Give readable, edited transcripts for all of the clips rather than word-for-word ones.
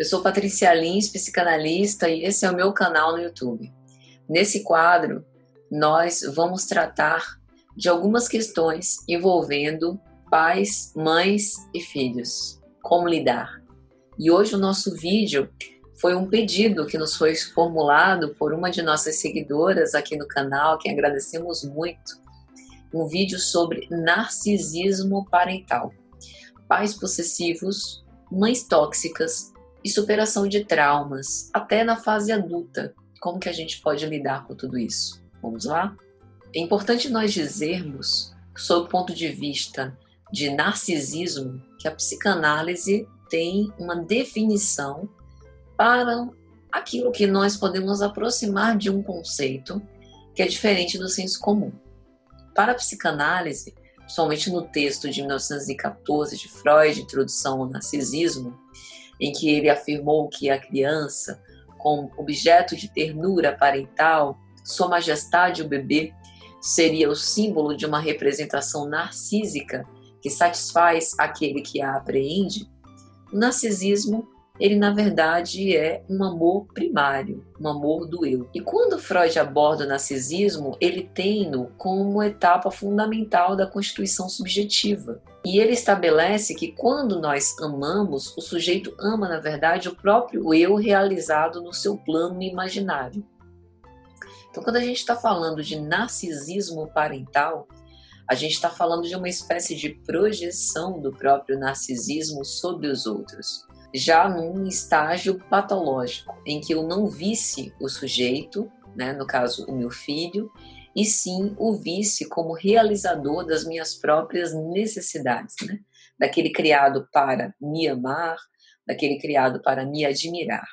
Eu sou Patrícia Lins, psicanalista, e esse é o meu canal no YouTube. Nesse quadro, nós vamos tratar de algumas questões envolvendo pais, mães e filhos. Como lidar? E hoje o nosso vídeo foi um pedido que nos foi formulado por uma de nossas seguidoras aqui no canal, que agradecemos muito. Um vídeo sobre narcisismo parental. Pais possessivos, mães tóxicas e superação de traumas, até na fase adulta. Como que a gente pode lidar com tudo isso? Vamos lá? É importante nós dizermos, sob o ponto de vista de narcisismo, que a psicanálise tem uma definição para aquilo que nós podemos aproximar de um conceito que é diferente do senso comum. Para a psicanálise, principalmente no texto de 1914 de Freud, Introdução ao Narcisismo, em que ele afirmou que a criança, como objeto de ternura parental, Sua Majestade o bebê, seria o símbolo de uma representação narcísica que satisfaz aquele que a apreende. O narcisismo, ele na verdade é um amor primário, um amor do eu. E quando Freud aborda o narcisismo, ele tem-no como etapa fundamental da constituição subjetiva. E ele estabelece que quando nós amamos, o sujeito ama na verdade o próprio eu realizado no seu plano imaginário. Então quando a gente está falando de narcisismo parental, a gente está falando de uma espécie de projeção do próprio narcisismo sobre os outros, já num estágio patológico, em que eu não visse o sujeito, né, no caso o meu filho, e sim o visse como realizador das minhas próprias necessidades, né? Daquele criado para me amar, daquele criado para me admirar.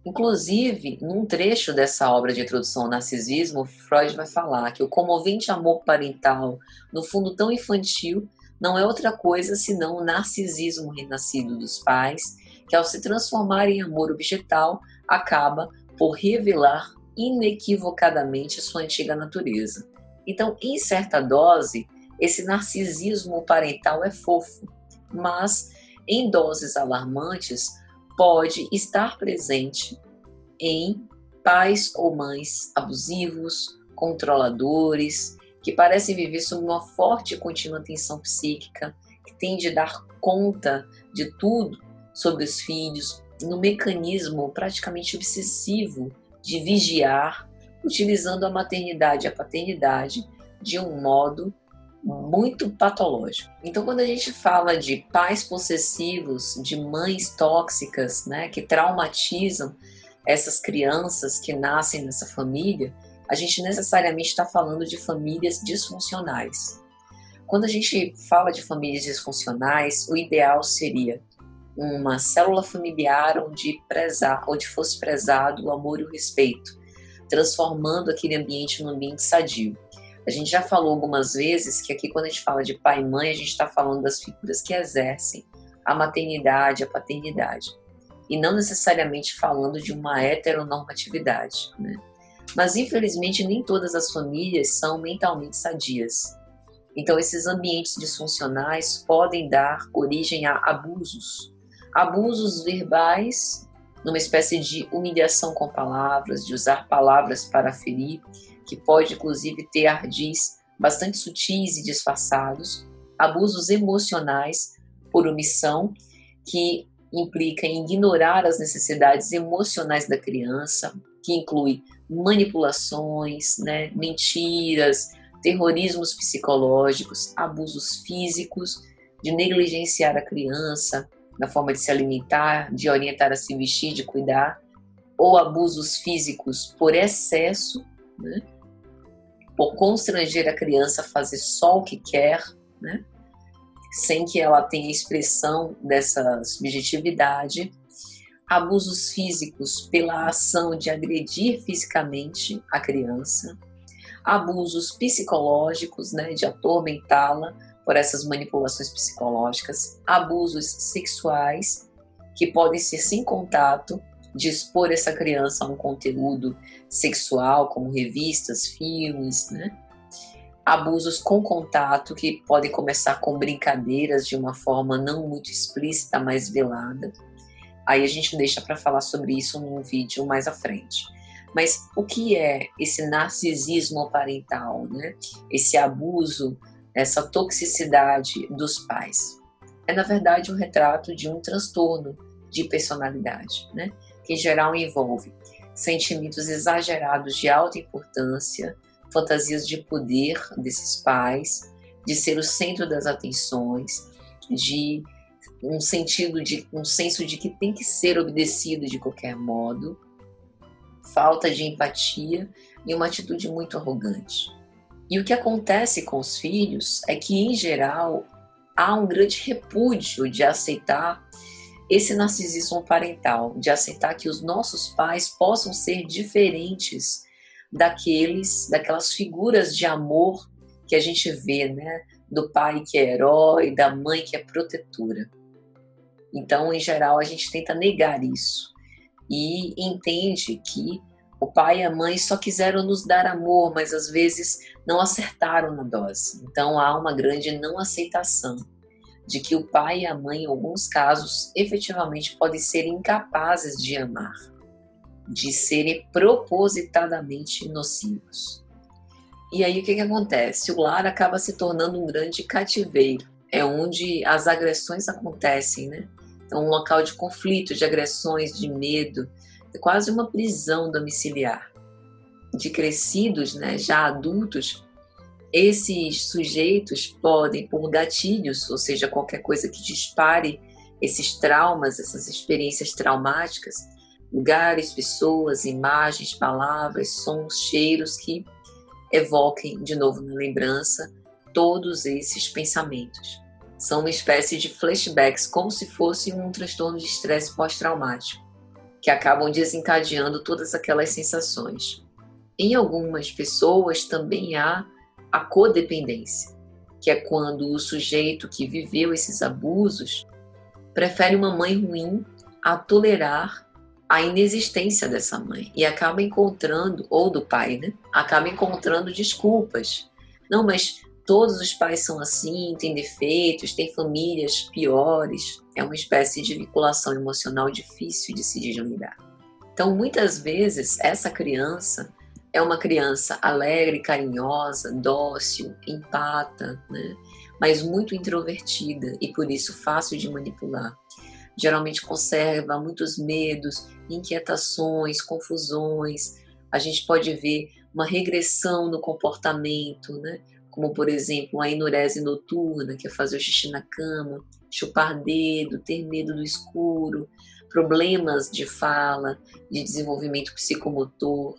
Inclusive, num trecho dessa obra de introdução ao narcisismo, Freud vai falar que o comovente amor parental, no fundo tão infantil, não é outra coisa senão o narcisismo renascido dos pais, que ao se transformar em amor objetal, acaba por revelar inequivocadamente sua antiga natureza. Então, em certa dose, esse narcisismo parental é fofo, mas em doses alarmantes pode estar presente em pais ou mães abusivos, controladores, que parecem viver sob uma forte e contínua tensão psíquica, que tende a dar conta de tudo sobre os filhos, no mecanismo praticamente obsessivo de vigiar, utilizando a maternidade e a paternidade de um modo muito patológico. Então, quando a gente fala de pais possessivos, de mães tóxicas, né, que traumatizam essas crianças que nascem nessa família, a gente necessariamente está falando de famílias disfuncionais. Quando a gente fala de famílias disfuncionais, o ideal seria uma célula familiar onde fosse prezado o amor e o respeito, transformando aquele ambiente num ambiente sadio. A gente já falou algumas vezes que aqui quando a gente fala de pai e mãe, a gente está falando das figuras que exercem a maternidade, a paternidade, e não necessariamente falando de uma heteronormatividade, né? Mas, infelizmente, nem todas as famílias são mentalmente sadias. Então, esses ambientes disfuncionais podem dar origem a abusos. Abusos verbais, numa espécie de humilhação com palavras, de usar palavras para ferir, que pode, inclusive, ter ardis bastante sutis e disfarçados. Abusos emocionais por omissão, que implica em ignorar as necessidades emocionais da criança, que inclui manipulações, né, mentiras, terrorismos psicológicos, abusos físicos, de negligenciar a criança na forma de se alimentar, de orientar a se vestir, de cuidar, ou abusos físicos por excesso, né, por constranger a criança a fazer só o que quer, né, sem que ela tenha expressão dessa subjetividade. Abusos físicos pela ação de agredir fisicamente a criança, abusos psicológicos, né, de atormentá-la por essas manipulações psicológicas, abusos sexuais, que podem ser sem contato, de expor essa criança a um conteúdo sexual, como revistas, filmes, né? Abusos com contato, que podem começar com brincadeiras de uma forma não muito explícita, mas velada. Aí a gente deixa para falar sobre isso num vídeo mais à frente. Mas o que é esse narcisismo parental, né? Esse abuso, essa toxicidade dos pais? É, na verdade, um retrato de um transtorno de personalidade, né? Que em geral envolve sentimentos exagerados de alta importância, fantasias de poder desses pais, de ser o centro das atenções, de um senso de que tem que ser obedecido de qualquer modo, falta de empatia e uma atitude muito arrogante. E o que acontece com os filhos é que, em geral, há um grande repúdio de aceitar esse narcisismo parental, de aceitar que os nossos pais possam ser diferentes daquelas figuras de amor que a gente vê, né? Do pai que é herói, da mãe que é protetora. Então, em geral, a gente tenta negar isso e entende que o pai e a mãe só quiseram nos dar amor, mas às vezes não acertaram na dose. Então, há uma grande não aceitação de que o pai e a mãe, em alguns casos, efetivamente podem ser incapazes de amar, de serem propositadamente nocivos. E aí o que acontece? O lar acaba se tornando um grande cativeiro, é onde as agressões acontecem, né? Então, um local de conflito, de agressões, de medo, é quase uma prisão domiciliar. De crescidos, né, já adultos, esses sujeitos podem, por gatilhos, ou seja, qualquer coisa que dispare esses traumas, essas experiências traumáticas, lugares, pessoas, imagens, palavras, sons, cheiros que evoquem de novo na lembrança todos esses pensamentos. São uma espécie de flashbacks, como se fosse um transtorno de estresse pós-traumático, que acabam desencadeando todas aquelas sensações. Em algumas pessoas também há a codependência, que é quando o sujeito que viveu esses abusos prefere uma mãe ruim a tolerar a inexistência dessa mãe e acaba encontrando, ou do pai, né? Acaba encontrando desculpas. Não, mas todos os pais são assim, têm defeitos, têm famílias piores. É uma espécie de vinculação emocional difícil de se desligar. Então, muitas vezes, essa criança é uma criança alegre, carinhosa, dócil, empata, né? Mas muito introvertida e por isso fácil de manipular. Geralmente conserva muitos medos, inquietações, confusões. A gente pode ver uma regressão no comportamento, né? Como, por exemplo, a enurese noturna, que é fazer o xixi na cama, chupar dedo, ter medo do escuro, problemas de fala, de desenvolvimento psicomotor.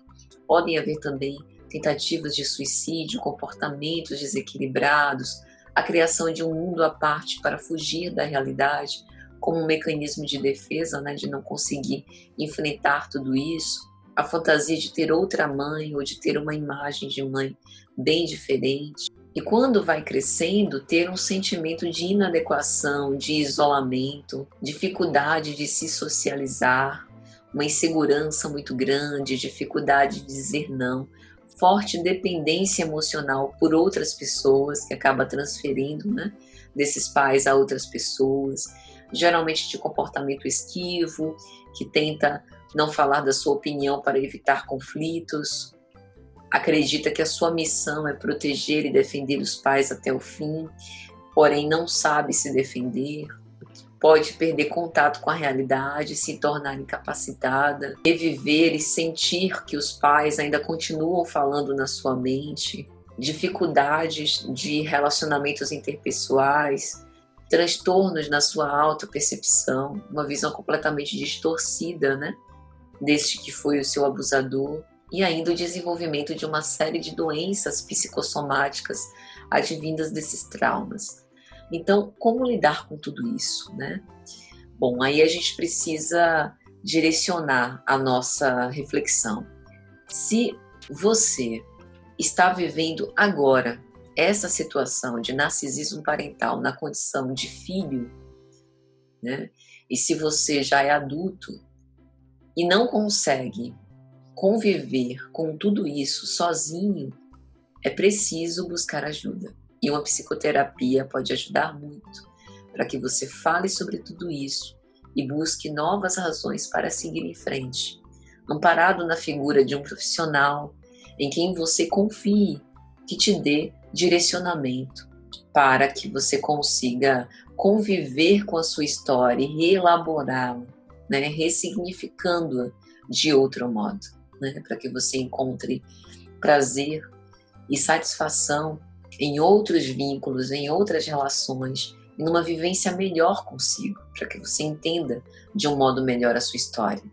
Podem haver também tentativas de suicídio, comportamentos desequilibrados, a criação de um mundo à parte para fugir da realidade, como um mecanismo de defesa, né, de não conseguir enfrentar tudo isso, a fantasia de ter outra mãe ou de ter uma imagem de mãe bem diferente. E quando vai crescendo, ter um sentimento de inadequação, de isolamento, dificuldade de se socializar, uma insegurança muito grande, dificuldade de dizer não, forte dependência emocional por outras pessoas, que acaba transferindo, né, desses pais a outras pessoas, geralmente de comportamento esquivo, que tenta não falar da sua opinião para evitar conflitos, acredita que a sua missão é proteger e defender os pais até o fim, porém não sabe se defender, pode perder contato com a realidade, se tornar incapacitada, reviver e sentir que os pais ainda continuam falando na sua mente, dificuldades de relacionamentos interpessoais, transtornos na sua autopercepção, uma visão completamente distorcida, né, deste que foi o seu abusador, e ainda o desenvolvimento de uma série de doenças psicossomáticas advindas desses traumas. Então, como lidar com tudo isso, né? Bom, aí a gente precisa direcionar a nossa reflexão. Se você está vivendo agora essa situação de narcisismo parental na condição de filho, né? E se você já é adulto e não consegue conviver com tudo isso sozinho, é preciso buscar ajuda. E uma psicoterapia pode ajudar muito para que você fale sobre tudo isso e busque novas razões para seguir em frente, amparado na figura de um profissional em quem você confie, que te dê direcionamento para que você consiga conviver com a sua história e reelaborá-la, né, ressignificando-a de outro modo, né, para que você encontre prazer e satisfação em outros vínculos, em outras relações, e numa vivência melhor consigo, para que você entenda de um modo melhor a sua história.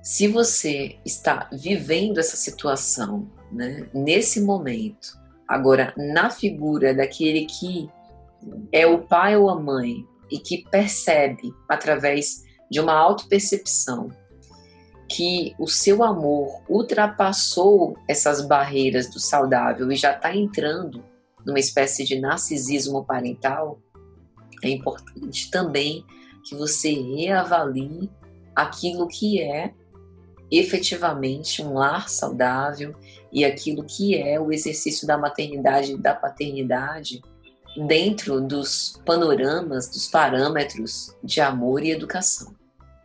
Se você está vivendo essa situação, né, nesse momento, agora na figura daquele que é o pai ou a mãe e que percebe através de uma autopercepção que o seu amor ultrapassou essas barreiras do saudável e já está entrando numa espécie de narcisismo parental, é importante também que você reavalie aquilo que é efetivamente um lar saudável e aquilo que é o exercício da maternidade e da paternidade dentro dos panoramas, dos parâmetros de amor e educação.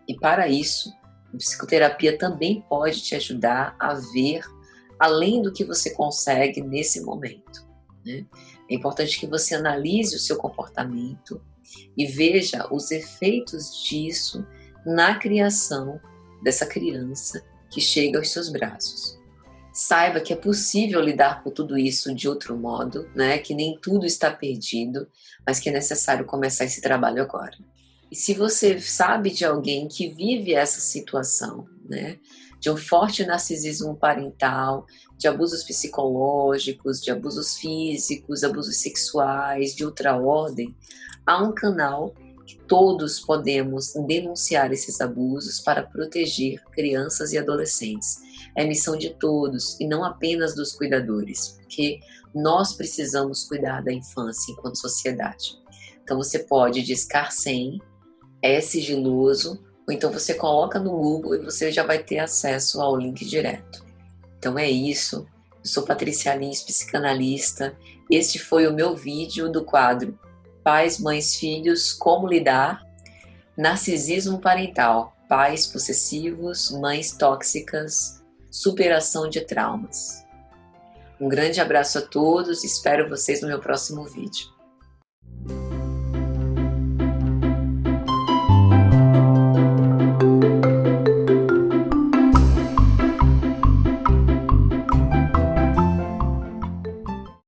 E para isso, a psicoterapia também pode te ajudar a ver além do que você consegue nesse momento, né? É importante que você analise o seu comportamento e veja os efeitos disso na criação dessa criança que chega aos seus braços. Saiba que é possível lidar com tudo isso de outro modo, né? Que nem tudo está perdido, mas que é necessário começar esse trabalho agora. E se você sabe de alguém que vive essa situação, né, de um forte narcisismo parental, de abusos psicológicos, de abusos físicos, abusos sexuais, de outra ordem, há um canal que todos podemos denunciar esses abusos para proteger crianças e adolescentes. É missão de todos e não apenas dos cuidadores, porque nós precisamos cuidar da infância enquanto sociedade. Então você pode discar 100, é sigiloso, ou então você coloca no Google e você já vai ter acesso ao link direto. Então é isso, eu sou Patrícia Lins, psicanalista. Este foi o meu vídeo do quadro Pais, Mães, Filhos, Como Lidar, Narcisismo Parental, Pais Possessivos, Mães Tóxicas, Superação de Traumas. Um grande abraço a todos e espero vocês no meu próximo vídeo.